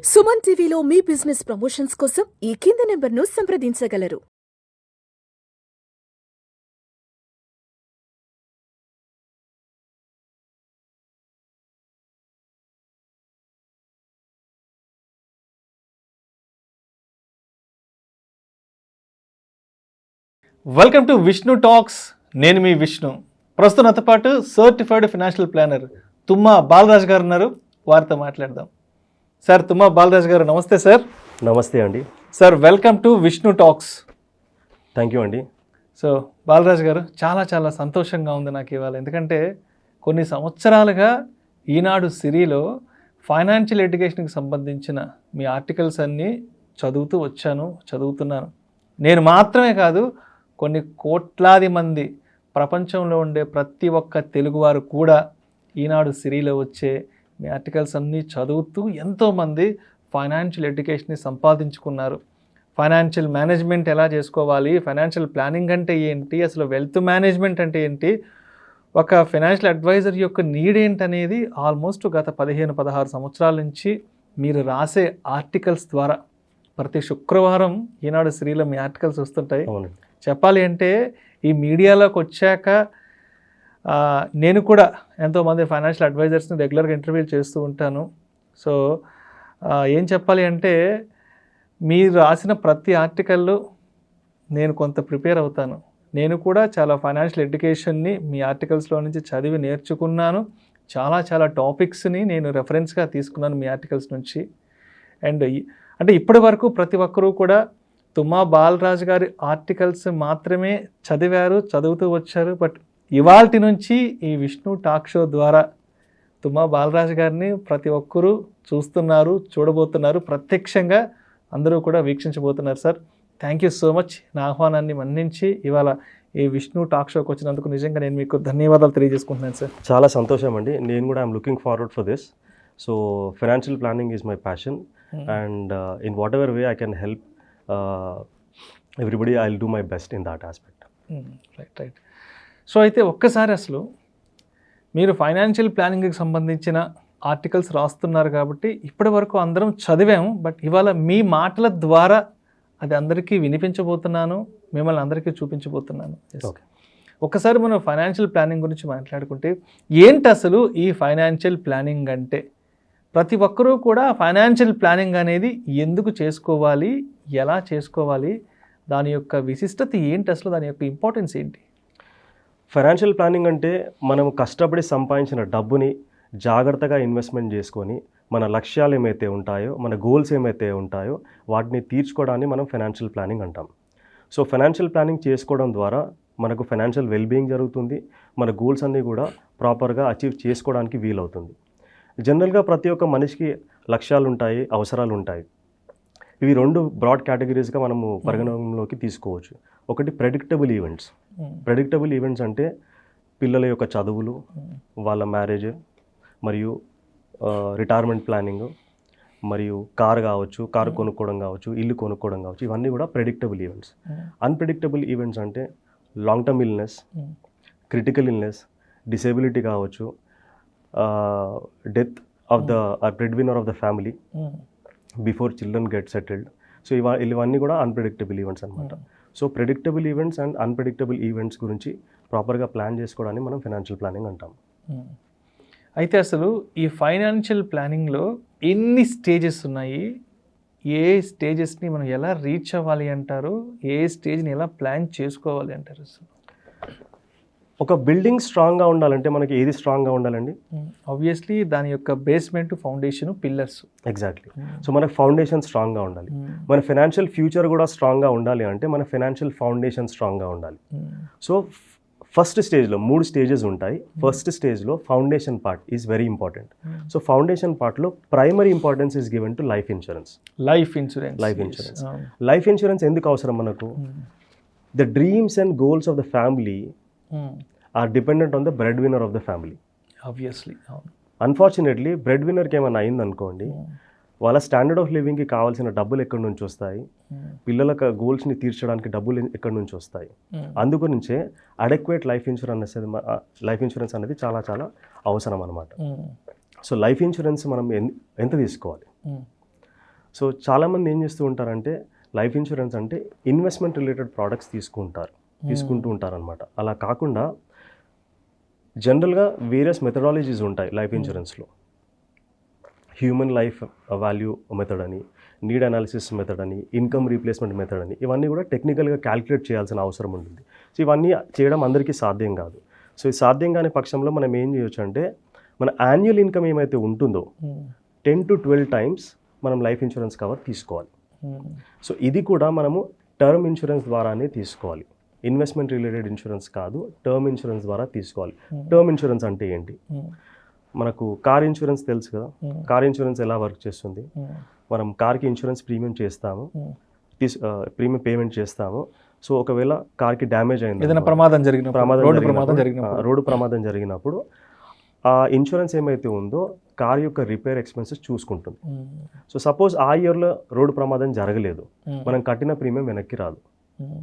సుమన్ టీవీలో మీ business promotions కోసం ఈ కింది నెంబర్ను సంప్రదించగలరు. Welcome to Vishnu talks. నేను మీ విష్ణు. ప్రస్తుతం నాతో పాటు certified financial planner Tumma Balaraj garu ఉన్నారు. వారితో మాట్లాడదాం. సార్, తుమ్మా బాలరాజ్ గారు నమస్తే సార్. నమస్తే అండి. Sir, welcome to Vishnu talks. Thank you అండి. సో బాలరాజ్ గారు, చాలా సంతోషంగా ఉంది నాకు ఇవాళ. ఎందుకంటే కొన్ని సంవత్సరాలుగా ఈనాడు సిరీలో ఫైనాన్షియల్ ఎడ్యుకేషన్కి సంబంధించిన మీ ఆర్టికల్స్ అన్నీ చదువుతున్నాను. నేను మాత్రమే కాదు, కొన్ని కోట్లాది మంది ప్రపంచంలో ఉండే ప్రతి ఒక్క తెలుగువారు కూడా ఈనాడు సిరీలో వచ్చే మీ ఆర్టికల్స్ అన్నీ చదువుతూ ఎంతోమంది ఫైనాన్షియల్ ఎడ్యుకేషన్ని సంపాదించుకున్నారు. ఫైనాన్షియల్ మేనేజ్మెంట్ ఎలా చేసుకోవాలి, ఫైనాన్షియల్ ప్లానింగ్ అంటే ఏంటి, అసలు వెల్త్ మేనేజ్మెంట్ అంటే ఏంటి, ఒక ఫైనాన్షియల్ అడ్వైజర్ యొక్క నీడ్ ఏంటనేది ఆల్మోస్ట్ గత 15-16 సంవత్సరాల నుంచి మీరు రాసే ఆర్టికల్స్ ద్వారా ప్రతి శుక్రవారం ఈనాడు సిరీలో మీ ఆర్టికల్స్ వస్తుంటాయి. చెప్పాలి అంటే ఈ మీడియాలోకి వచ్చాక నేను కూడా ఎంతోమంది ఫైనాన్షియల్ అడ్వైజర్స్ని రెగ్యులర్గా ఇంటర్వ్యూలు చేస్తూ ఉంటాను. సో ఏం చెప్పాలి అంటే మీరు రాసిన ప్రతి ఆర్టికల్లో నేను కొంత ప్రిపేర్ అవుతాను. నేను కూడా చాలా ఫైనాన్షియల్ ఎడ్యుకేషన్ని మీ ఆర్టికల్స్లో నుంచి చదివి నేర్చుకున్నాను. చాలా టాపిక్స్ని నేను రెఫరెన్స్గా తీసుకున్నాను మీ ఆర్టికల్స్ నుంచి. అండ్ అంటే ఇప్పటి వరకు ప్రతి ఒక్కరూ కూడా తుమ్మా బాలరాజ్ గారి ఆర్టికల్స్ మాత్రమే చదువుతూ వచ్చారు. బట్ ఇవాల్టి నుంచి ఈ విష్ణు టాక్ షో ద్వారా తుమ్మా బాలరాజ్ గారిని ప్రతి ఒక్కరూ చూడబోతున్నారు, ప్రత్యక్షంగా అందరూ కూడా వీక్షించబోతున్నారు. Sir, thank you so much. నా ఆహ్వానాన్ని మన్నించి ఇవాళ ఈ విష్ణు టాక్ షోకి వచ్చినందుకు నిజంగా నేను మీకు ధన్యవాదాలు తెలియజేసుకుంటున్నాను సార్. చాలా సంతోషం అండి. నేను కూడా I'm looking forward for this. So financial planning is my passion and in what ever way I can help everybody, I will do my best in that aspect. Right. So అయితే ఒక్కసారి అసలు మీరు financial ప్లానింగ్కి సంబంధించిన articles రాస్తున్నారు కాబట్టి ఇప్పటి వరకు అందరం చదివాము. బట్ ఇవాళ మీ మాటల ద్వారా అది అందరికీ వినిపించబోతున్నాను, మిమ్మల్ని అందరికీ చూపించబోతున్నాను. ఒక్కసారి మనం ఫైనాన్షియల్ ప్లానింగ్ గురించి మాట్లాడుకుంటే ఏంటి అసలు ఈ ఫైనాన్షియల్ ప్లానింగ్ అంటే? ప్రతి ఒక్కరూ కూడా ఫైనాన్షియల్ ప్లానింగ్ అనేది ఎందుకు చేసుకోవాలి, ఎలా చేసుకోవాలి, దాని యొక్క విశిష్టత ఏంటి, అసలు దాని యొక్క ఇంపార్టెన్స్ ఏంటి? ఫైనాన్షియల్ ప్లానింగ్ అంటే మనం కష్టపడి సంపాదించిన డబ్బుని జాగ్రత్తగా ఇన్వెస్ట్మెంట్ చేసుకొని మన లక్ష్యాలు ఏమైతే ఉంటాయో, మన గోల్స్ ఏమైతే ఉంటాయో వాటిని తీర్చుకోవడాన్ని మనం ఫైనాన్షియల్ ప్లానింగ్ అంటాం. సో ఫైనాన్షియల్ ప్లానింగ్ చేసుకోవడం ద్వారా మనకు ఫైనాన్షియల్ వెల్బీయింగ్ జరుగుతుంది, మన గోల్స్ అన్నీ కూడా ప్రాపర్గా అచీవ్ చేసుకోవడానికి వీలవుతుంది. జనరల్గా ప్రతి ఒక్క మనిషికి లక్ష్యాలు ఉంటాయి, అవసరాలు ఉంటాయి. ఇవి రెండు బ్రాడ్ కేటగిరీస్గా మనము పరిగణనలోకి తీసుకోవచ్చు. ఒకటి ప్రెడిక్టబుల్ ఈవెంట్స్. ప్రెడిక్టబుల్ ఈవెంట్స్ అంటే పిల్లల యొక్క చదువులు, వాళ్ళ మ్యారేజ్, మరియు రిటైర్మెంట్ ప్లానింగ్, మరియు కారు కొనుక్కోవడం కావచ్చు, ఇల్లు కొనుక్కోవడం కావచ్చు, ఇవన్నీ కూడా ప్రెడిక్టబుల్ ఈవెంట్స్. అన్ప్రెడిక్టబుల్ ఈవెంట్స్ అంటే long term illness, critical illness, disability కావచ్చు, death of the breadwinner of the family before children get settled. So ఇవన్నీ కూడా అన్ప్రెడిక్టబుల్ ఈవెంట్స్ అనమాట. So predictable events and unpredictable events గురించి ప్రాపర్గా plan చేసుకోవడానికి మనం financial planning అంటాం. అయితే అసలు ఈ ఫైనాన్షియల్ ప్లానింగ్లో ఎన్ని స్టేజెస్ ఉన్నాయి, ఏ స్టేజెస్ని మనం ఎలా రీచ్ అవ్వాలి అంటారు, ఏ స్టేజ్ని ఎలా ప్లాన్ చేసుకోవాలి అంటారు? అసలు ఒక బిల్డింగ్ స్ట్రాంగ్గా ఉండాలంటే మనకి ఏది స్ట్రాంగ్గా ఉండాలండి? ఆబ్వియస్లీ దాని యొక్క basement, foundation, pillars. Exactly. So మనకు ఫౌండేషన్ స్ట్రాంగ్గా ఉండాలి. మన ఫైనాన్షియల్ ఫ్యూచర్ కూడా స్ట్రాంగ్గా ఉండాలి అంటే మన ఫైనాన్షియల్ ఫౌండేషన్ స్ట్రాంగ్గా ఉండాలి. సో ఫస్ట్ స్టేజ్లో 3 స్టేజెస్ ఉంటాయి. ఫస్ట్ స్టేజ్లో foundation part is very important. So foundation పార్ట్లో primary importance is given to life insurance. Life insurance ఎందుకు అవసరం మనకు? The dreams and goals of the family are dependent on the breadwinner of the family. Obviously. Unfortunately, breadwinnerకి ఏమైనా అయిందనుకోండి, వాళ్ళ standard of లివింగ్కి కావాల్సిన డబ్బులు ఎక్కడి నుంచి వస్తాయి, పిల్లల గోల్స్ని తీర్చడానికి డబ్బులు ఎక్కడి నుంచి వస్తాయి. అందుగురించే అడెక్వేట్ లైఫ్ ఇన్సూరెన్స్ అనేది చాలా అవసరం అనమాట. సో లైఫ్ ఇన్సూరెన్స్ మనం ఎంత తీసుకోవాలి? సో చాలామంది ఏం చేస్తూ ఉంటారంటే లైఫ్ ఇన్సూరెన్స్ అంటే ఇన్వెస్ట్మెంట్ రిలేటెడ్ ప్రోడక్ట్స్ తీసుకుంటూ ఉంటారనమాట. అలా కాకుండా జనరల్గా వేరియస్ మెథడాలజీస్ ఉంటాయి లైఫ్ ఇన్సూరెన్స్లో. హ్యూమన్ లైఫ్ వాల్యూ మెథడ్ అని, నీడ్ అనాలిసిస్ మెథడ్ అని, ఇన్కమ్ రీప్లేస్మెంట్ మెథడ్ అని, ఇవన్నీ కూడా టెక్నికల్గా క్యాలిక్యులేట్ చేయాల్సిన అవసరం ఉంటుంది. సో ఇవన్నీ చేయడం అందరికీ సాధ్యం కాదు. సో ఈ సాధ్యం కాని పక్షంలో మనం ఏం చేయొచ్చు అంటే మన యాన్యువల్ ఇన్కమ్ ఏమైతే ఉంటుందో 10 to 12 times మనం లైఫ్ ఇన్సూరెన్స్ కవర్ తీసుకోవాలి. సో ఇది కూడా మనము టర్మ్ ఇన్సూరెన్స్ ద్వారానే తీసుకోవాలి. ఇన్వెస్ట్మెంట్ రిలేటెడ్ ఇన్సూరెన్స్ కాదు, టర్మ్ ఇన్సూరెన్స్ ద్వారా తీసుకోవాలి. టర్మ్ ఇన్సూరెన్స్ అంటే ఏంటి? మనకు కార్ ఇన్సూరెన్స్ తెలుసు కదా. కార్ ఇన్సూరెన్స్ ఎలా వర్క్ చేస్తుంది? మనం కార్కి ఇన్సూరెన్స్ ప్రీమియం చేస్తాము, ప్రీమియం పేమెంట్ చేస్తాము. సో ఒకవేళ కార్కి డ్యామేజ్ అయింది, ఏదైనా రోడ్డు ప్రమాదం జరిగినప్పుడు ఆ ఇన్సూరెన్స్ ఏమైతే ఉందో కార్ యొక్క రిపేర్ ఎక్స్పెన్సెస్ చూసుకుంటుంది. సో సపోజ్ ఆ ఇయర్లో రోడ్డు ప్రమాదం జరగలేదు, మనం కట్టిన ప్రీమియం వెనక్కి రాదు.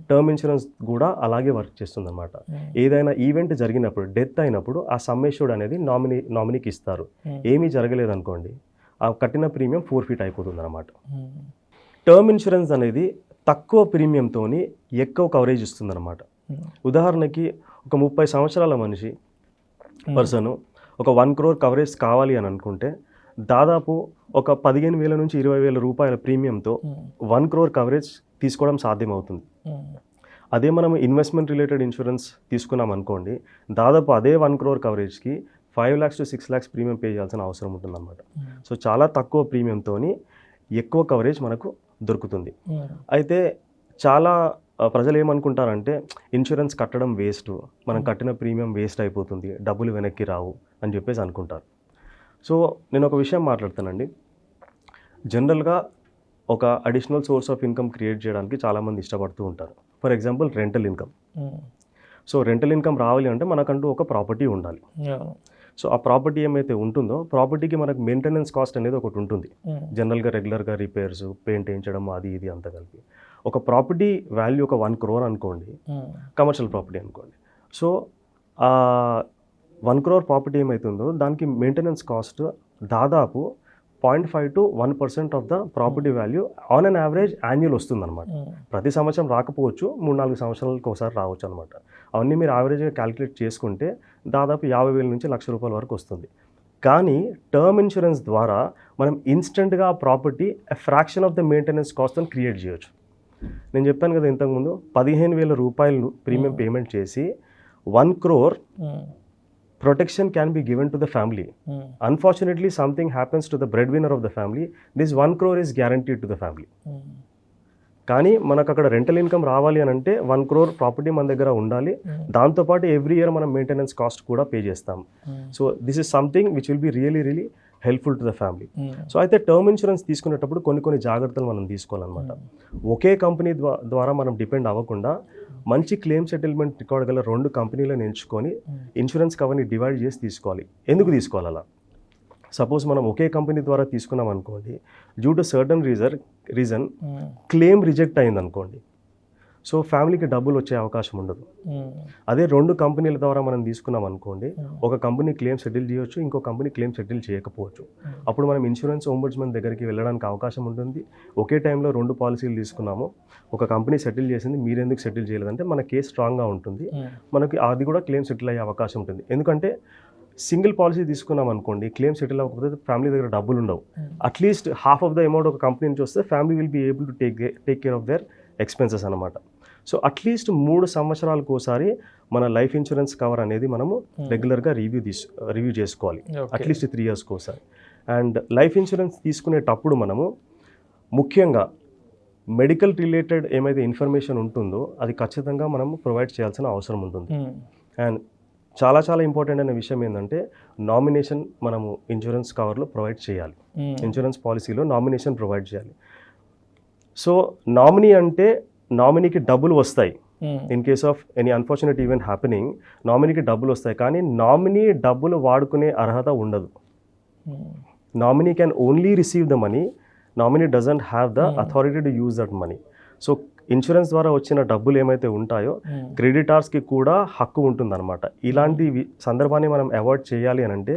టర్మ్ ఇన్సూరెన్స్ కూడా అలాగే వర్క్ చేస్తుంది అనమాట. ఏదైనా ఈవెంట్ జరిగినప్పుడు, డెత్ అయినప్పుడు ఆ సమ్మేష్యూర్డ్ అనేది నామినీకి ఇస్తారు. ఏమీ జరగలేదు అనుకోండి, ఆ కట్టిన ప్రీమియం ఫోర్ఫీట్ అయిపోతుంది అనమాట. టర్మ్ ఇన్సూరెన్స్ అనేది తక్కువ ప్రీమియంతో ఎక్కువ కవరేజ్ ఇస్తుంది అనమాట. ఉదాహరణకి ఒక 30 సంవత్సరాల మనిషి పర్సన్ ఒక 1 crore కవరేజ్ కావాలి అని అనుకుంటే దాదాపు ఒక 15,000 నుంచి 20,000 రూపాయల ప్రీమియంతో 1 crore కవరేజ్ తీసుకోవడం సాధ్యమవుతుంది. అదే మనం ఇన్వెస్ట్మెంట్ రిలేటెడ్ ఇన్సూరెన్స్ తీసుకున్నాం అనుకోండి, దాదాపు అదే 1 crore కవరేజ్కి 5 lakhs to 6 lakhs premium pay చేయాల్సిన అవసరం ఉంటుంది అనమాట. సో చాలా తక్కువ ప్రీమియంతో ఎక్కువ కవరేజ్ మనకు దొరుకుతుంది. అయితే చాలా ప్రజలు ఏమనుకుంటారంటే ఇన్సూరెన్స్ కట్టడం వేస్ట్, మనం కట్టిన ప్రీమియం వేస్ట్ అయిపోతుంది, డబ్బులు వెనక్కి రావు అని చెప్పేసి అనుకుంటారు. సో నేను ఒక విషయం మాట్లాడతానండి. జనరల్గా ఒక additional source of income create చేయడానికి చాలామంది ఇష్టపడుతూ ఉంటారు. For example rental income. So rental income రావాలి అంటే మనకంటూ ఒక ప్రాపర్టీ ఉండాలి. సో ఆ ప్రాపర్టీ ఏమైతే ఉంటుందో ప్రాపర్టీకి మనకు మెయింటెనెన్స్ కాస్ట్ అనేది ఒకటి ఉంటుంది. జనరల్గా రెగ్యులర్గా రిపేర్స్, పెయింట్ వేయించడం, అది ఇది అంతా కలిపి ఒక ప్రాపర్టీ వాల్యూ ఒక 1 crore అనుకోండి, కమర్షియల్ ప్రాపర్టీ అనుకోండి. సో ఆ 1 crore ప్రాపర్టీ ఏమవుతుందో దానికి మెయింటెనెన్స్ కాస్ట్ దాదాపు 0.5 to 1% of the property value on an average annual వస్తుంది అనమాట. ప్రతి సంవత్సరం రాకపోవచ్చు, 3-4 సంవత్సరాలకు ఒకసారి రావచ్చు అనమాట. అవన్నీ మీరు యావరేజ్గా క్యాలిక్యులేట్ చేసుకుంటే దాదాపు 50,000 నుంచి ₹1,00,000 వరకు వస్తుంది. కానీ టర్మ్ ఇన్సూరెన్స్ ద్వారా మనం ఇన్స్టెంట్గా ఆ property fraction of the maintenance కాస్ట్ని క్రియేట్ చేయొచ్చు. నేను చెప్పాను కదా ఇంతకుముందు, 15,000 రూపాయలు ప్రీమియం పేమెంట్ చేసి 1 crore protection can be given to the family. Unfortunately, something happens to the breadwinner of the family, this 1 crore is guaranteed to the family. కానీ మనకు అక్కడ రెంటల్ ఇన్కమ్ రావాలి అని అంటే 1 crore ప్రాపర్టీ మన దగ్గర ఉండాలి. దాంతోపాటు ఎవ్రీ ఇయర్ మనం మెయింటెనెన్స్ కాస్ట్ కూడా పే చేస్తాం. So this is something which will be really helpful to the family. So అయితే టర్మ్ ఇన్సూరెన్స్ తీసుకునేటప్పుడు కొన్ని జాగ్రత్తలు మనం తీసుకోవాలన్నమాట. ఒకే కంపెనీ ద్వారా మనం డిపెండ్ అవ్వకుండా మంచి క్లెయిమ్ సెటిల్మెంట్ రికార్డ్ గల 2 కంపెనీలను ఎంచుకొని ఇన్సూరెన్స్ కవర్ని డివైడ్ చేసి తీసుకోవాలి. ఎందుకు తీసుకోవాలి అలా? సపోజ్ మనం ఒకే కంపెనీ ద్వారా తీసుకున్నాం అనుకోండి, due to certain reason claim reject అయింది అనుకోండి, సో ఫ్యామిలీకి డబ్బులు వచ్చే అవకాశం ఉండదు. అదే 2 కంపెనీల ద్వారా మనం తీసుకున్నాం అనుకోండి, ఒక కంపెనీ క్లెయిమ్ సెటిల్ చేయొచ్చు, ఇంకో కంపెనీ క్లెయిమ్ సెటిల్ చేయకపోవచ్చు. అప్పుడు మనం ఇన్సూరెన్స్ ఓంబడ్స్మన్ దగ్గరికి వెళ్ళడానికి అవకాశం ఉంటుంది. ఒకే టైంలో 2 పాలసీలు తీసుకున్నాము, ఒక కంపెనీ సెటిల్ చేసింది, మీరెందుకు సెటిల్ చేయలేదంటే మన కేసు స్ట్రాంగ్గా ఉంటుంది, మనకి అది కూడా క్లెయిమ్ సెటిల్ అయ్యే అవకాశం ఉంటుంది. ఎందుకంటే సింగిల్ పాలసీ తీసుకున్నాం అనుకోండి, క్లెయిమ్ సెటిల్ అవ్వకపోతే ఫ్యామిలీ దగ్గర డబ్బులు ఉండవు. At least half of the amount ఒక కంపెనీ నుంచి వస్తే family will be able to take care of their expenses అనమాట. సో అట్లీస్ట్ 3 సంవత్సరాలకు ఒకసారి మన లైఫ్ ఇన్సూరెన్స్ కవర్ అనేది మనము రెగ్యులర్గా రివ్యూ చేసుకోవాలి, అట్లీస్ట్ 3 yearsకి ఒకసారి. అండ్ లైఫ్ ఇన్సూరెన్స్ తీసుకునేటప్పుడు మనము ముఖ్యంగా మెడికల్ రిలేటెడ్ ఏమైతే ఇన్ఫర్మేషన్ ఉంటుందో అది ఖచ్చితంగా మనం ప్రొవైడ్ చేయాల్సిన అవసరం ఉంటుంది. అండ్ చాలా ఇంపార్టెంట్ అనే విషయం ఏంటంటే నామినేషన్ మనము ఇన్సూరెన్స్ కవర్లో ప్రొవైడ్ చేయాలి. ఇన్సూరెన్స్ పాలసీలో నామినేషన్ ప్రొవైడ్ చేయాలి. సో నామినీ అంటే నామినీకి డబ్బులు వస్తాయి. In case of any unfortunate event happening నామినీకి డబ్బులు వస్తాయి, కానీ నామినీ డబ్బులు వాడుకునే అర్హత ఉండదు. Nominee can only receive the money, nominee doesn't have the authority to use that money. So insurance ద్వారా వచ్చిన డబ్బులు ఏమైతే ఉంటాయో క్రెడిటార్స్కి కూడా హక్కు ఉంటుందన్నమాట. ఇలాంటి సందర్భాన్ని మనం అవాయిడ్ చేయాలి అని అంటే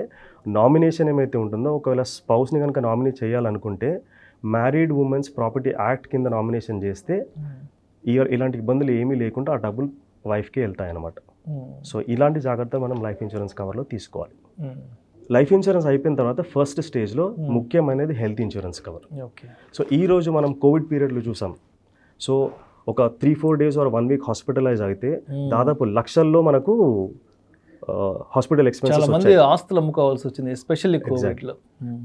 నామినేషన్ ఏమైతే ఉంటుందో, ఒకవేళ స్పౌస్ని కనుక నామినేట్ చేయాలనుకుంటే మ్యారీడ్ ఉమెన్స్ ప్రాపర్టీ యాక్ట్ కింద నామినేషన్ చేస్తే ఇలాంటి ఇబ్బందులు ఏమీ లేకుండా ఆ డబ్బులు వైఫ్కే వెళ్తాయి అన్నమాట. సో ఇలాంటి జాగ్రత్త మనం లైఫ్ ఇన్సూరెన్స్ కవర్లో తీసుకోవాలి. లైఫ్ ఇన్సూరెన్స్ అయిపోయిన తర్వాత ఫస్ట్ స్టేజ్లో ముఖ్యమైనది హెల్త్ ఇన్సూరెన్స్ కవర్. సో ఈరోజు మనం కోవిడ్ పీరియడ్లో చూసాం. సో ఒక 3-4 days or 1 week హాస్పిటలైజ్ అయితే దాదాపు లక్షల్లో మనకు హాస్పిటల్ ఎక్స్పెన్సెస్ మంది ఆస్తులు అమ్ముకోవాల్సి వచ్చింది, ఎస్పెషల్లీ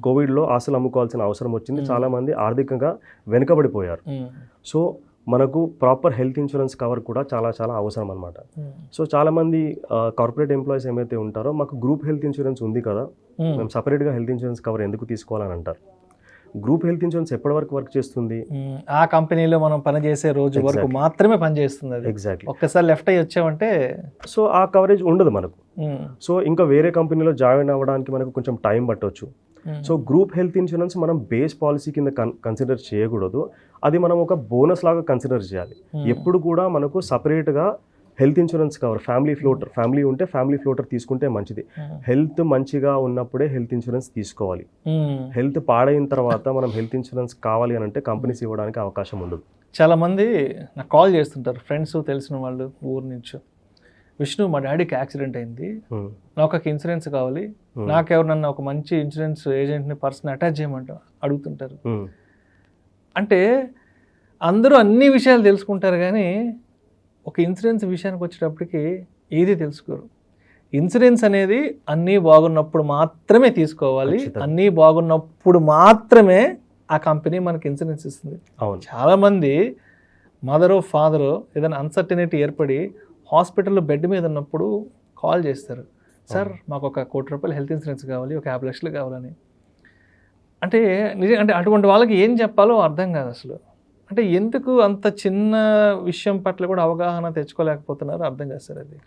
కోవిడ్లో ఆస్తులు అమ్ముకోవాల్సిన అవసరం వచ్చింది. చాలా మంది ఆర్థికంగా వెనుకబడిపోయారు. సో మనకు ప్రాపర్ హెల్త్ ఇన్సూరెన్స్ కవర్ కూడా చాలా చాలా అవసరం అనమాట. సో చాలా మంది కార్పొరేట్ ఎంప్లాయీస్ ఏమైతే ఉంటారో మాకు గ్రూప్ హెల్త్ ఇన్సూరెన్స్ ఉంది కదా, మేము సపరేట్గా హెల్త్ ఇన్సూరెన్స్ కవర్ ఎందుకు తీసుకోవాలని అంటారు. గ్రూప్ హెల్త్ ఇన్సూరెన్స్ ఎప్పటి వరకు వర్క్ చేస్తుంది? ఆ కంపెనీలో మనం పనిచేసే రోజు వరకు మాత్రమే పనిచేస్తుంది. ఎగ్జాక్ట్లీ. ఒక్కసారి లెఫ్ట్ అయ్యి వచ్చామంటే సో ఆ కవరేజ్ ఉండదు మనకు. సో ఇంకా వేరే కంపెనీలో జాయిన్ అవ్వడానికి మనకు కొంచెం టైం పట్టవచ్చు. సో గ్రూప్ హెల్త్ ఇన్సూరెన్స్ మనం బేస్ పాలసీ కింద కన్సిడర్ చేయకూడదు, అది మనం ఒక బోనస్ లాగా కన్సిడర్ చేయాలి. ఎప్పుడు కూడా మనకు సపరేట్గా హెల్త్ ఇన్సూరెన్స్ కవర్ ఫ్యామిలీ ఉంటే ఫ్యామిలీ ఫ్లోటర్ తీసుకుంటే మంచిది. హెల్త్ మంచిగా ఉన్నప్పుడే హెల్త్ ఇన్సూరెన్స్ తీసుకోవాలి. హెల్త్ పాడైన తర్వాత మనం హెల్త్ ఇన్సూరెన్స్ కావాలి అని అంటే కంపెనీస్ ఇవ్వడానికి అవకాశం ఉండదు. చాలా మంది నాకు కాల్ చేస్తుంటారు, ఫ్రెండ్స్ తెలిసిన వాళ్ళు ఊరు నుంచి, విష్ణు మా డాడీకి యాక్సిడెంట్ అయింది, నాకు ఒక ఇన్సూరెన్స్ కావాలి, నాకెవరన్నా ఒక మంచి ఇన్సూరెన్స్ ఏజెంట్ని పర్సన్ అటాచ్ చేయమంట అడుగుతుంటారు. అంటే అందరూ అన్ని విషయాలు తెలుసుకుంటారు కానీ ఒక ఇన్సూరెన్స్ విషయానికి వచ్చేటప్పటికి ఏది తెలుసుకోరు. ఇన్సూరెన్స్ అనేది అన్నీ బాగున్నప్పుడు మాత్రమే తీసుకోవాలి, అన్నీ బాగున్నప్పుడు మాత్రమే ఆ కంపెనీ మనకి ఇన్సూరెన్స్ ఇస్తుంది. చాలామంది మదరో ఫాదరో ఏదైనా అన్సర్టనిటీ ఏర్పడి హాస్పిటల్లో బెడ్ మీద ఉన్నప్పుడు కాల్ చేస్తారు, సార్ మాకు ఒక 1 కోటి రూపాయలు హెల్త్ ఇన్సూరెన్స్ కావాలి, ఒక 50 లక్షలు కావాలని. అంటే అంటే అటువంటి వాళ్ళకి ఏం చెప్పాలో అర్థం కాదు అసలు. అంటే ఎందుకు అంత చిన్న విషయం పట్ల కూడా అవగాహన తెచ్చుకోలేకపోతున్నారు అర్థం కాదు సార్ అది.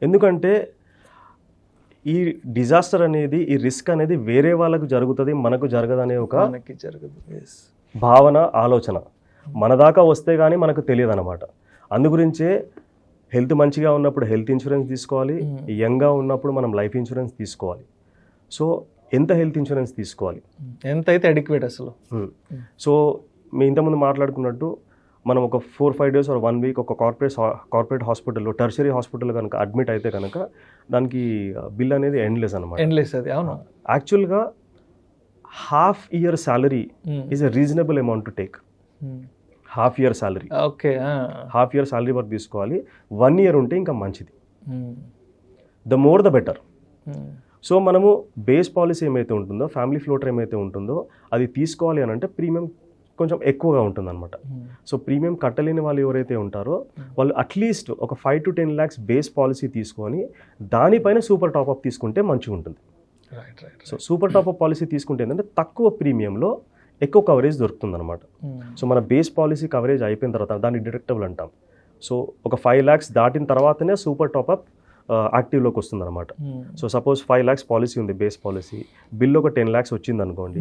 ఎందుకంటే ఈ డిజాస్టర్ అనేది, ఈ రిస్క్ అనేది వేరే వాళ్ళకు జరుగుతుంది, మనకు జరగదనే ఒక భావన, ఆలోచన మన దాకా వస్తే కానీ మనకు తెలియదు అనమాట. అందుగురించే హెల్త్ మంచిగా ఉన్నప్పుడు హెల్త్ ఇన్సూరెన్స్ తీసుకోవాలి, యంగ్గా ఉన్నప్పుడు మనం లైఫ్ ఇన్సూరెన్స్ తీసుకోవాలి. సో ఎంత హెల్త్ ఇన్సూరెన్స్ తీసుకోవాలి, ఎంత అయితే అడిక్వేట్ అసలు. సో మీ ఇంతకుముందు మాట్లాడుకున్నట్టు మనం ఒక 4-5 days or 1 week ఒక కార్పొరేట్ హాస్పిటల్లో, టెర్షరీ హాస్పిటల్లో కనుక అడ్మిట్ అయితే కనుక దానికి బిల్ అనేది ఎండ్లెస్ అనమాట. అది అవును. యాక్చువల్గా ½ year salary is a reasonable amount to take. ½ year salary, okay, ½ year salary వరకు తీసుకోవాలి. 1 year ఉంటే ఇంకా మంచిది, the more the better. So మనము బేస్ పాలసీ ఏమైతే ఉంటుందో, ఫ్యామిలీ ఫ్లోటర్ ఏమైతే ఉంటుందో అది తీసుకోవాలి అని అంటే ప్రీమియం కొంచెం ఎక్కువగా ఉంటుందన్నమాట. సో ప్రీమియం కట్టలేని వాళ్ళు ఎవరైతే ఉంటారో వాళ్ళు అట్లీస్ట్ ఒక 5 to 10 lakhs బేస్ పాలసీ తీసుకొని దానిపైన సూపర్ టాప్అప్ తీసుకుంటే మంచిగా ఉంటుంది. సో సూపర్ టాప్అప్ పాలసీ తీసుకుంటే ఏంటంటే తక్కువ ప్రీమియంలో ఎక్కువ కవరేజ్ దొరుకుతుంది అనమాట. సో మన బేస్ పాలసీ కవరేజ్ అయిపోయిన తర్వాత దాన్ని డిడక్టబుల్ అంటాం. సో ఒక 5 lakhs దాటిన తర్వాతనే సూపర్ టాప్అప్ యాక్టివ్లోకి వస్తుంది అనమాట. సో సపోజ్ 5 lakhs పాలసీ ఉంది, బేస్ పాలసీ, బిల్ ఒక 10 lakhs వచ్చింది అనుకోండి.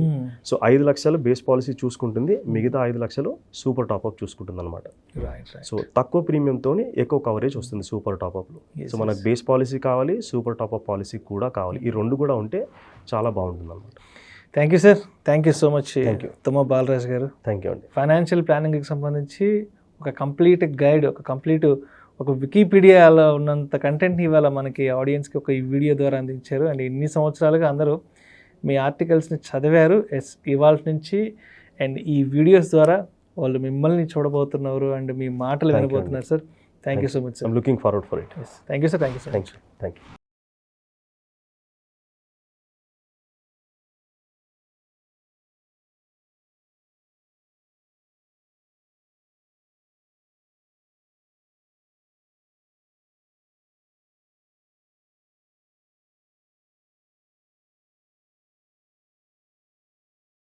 సో 5 లక్షలు బేస్ పాలసీ చూసుకుంటుంది, మిగతా 5 లక్షలు సూపర్ టాప్అప్ చూసుకుంటుంది అనమాట. సో తక్కువ ప్రీమియంతో ఎక్కువ కవరేజ్ వస్తుంది సూపర్ టాప్అప్లో. సో మనకు బేస్ పాలసీ కావాలి, సూపర్ టాప్అప్ పాలసీ కూడా కావాలి, ఈ రెండు కూడా ఉంటే చాలా బాగుంటుంది అనమాట. Thank you sir, thank you so much Tumma Balaraj garu. Thank you అండి. ఫైనాన్షియల్ ప్లానింగ్కి సంబంధించి ఒక కంప్లీట్ గైడ్, ఒక వికీపీడియాలో ఉన్నంత కంటెంట్ని ఇవాళ మనకి ఆడియన్స్కి ఒక ఈ వీడియో ద్వారా అందించారు. అండ్ ఇన్ని సంవత్సరాలుగా అందరూ మీ ఆర్టికల్స్ని చదివారు ఇవాళ నుంచి. అండ్ ఈ వీడియోస్ ద్వారా వాళ్ళు మిమ్మల్ని చూడబోతున్నారు అండ్ మీ మాటలు వినబోతున్నారు sir. Thank you so much sir. Looking forward for it. Thank you sir. Thank you.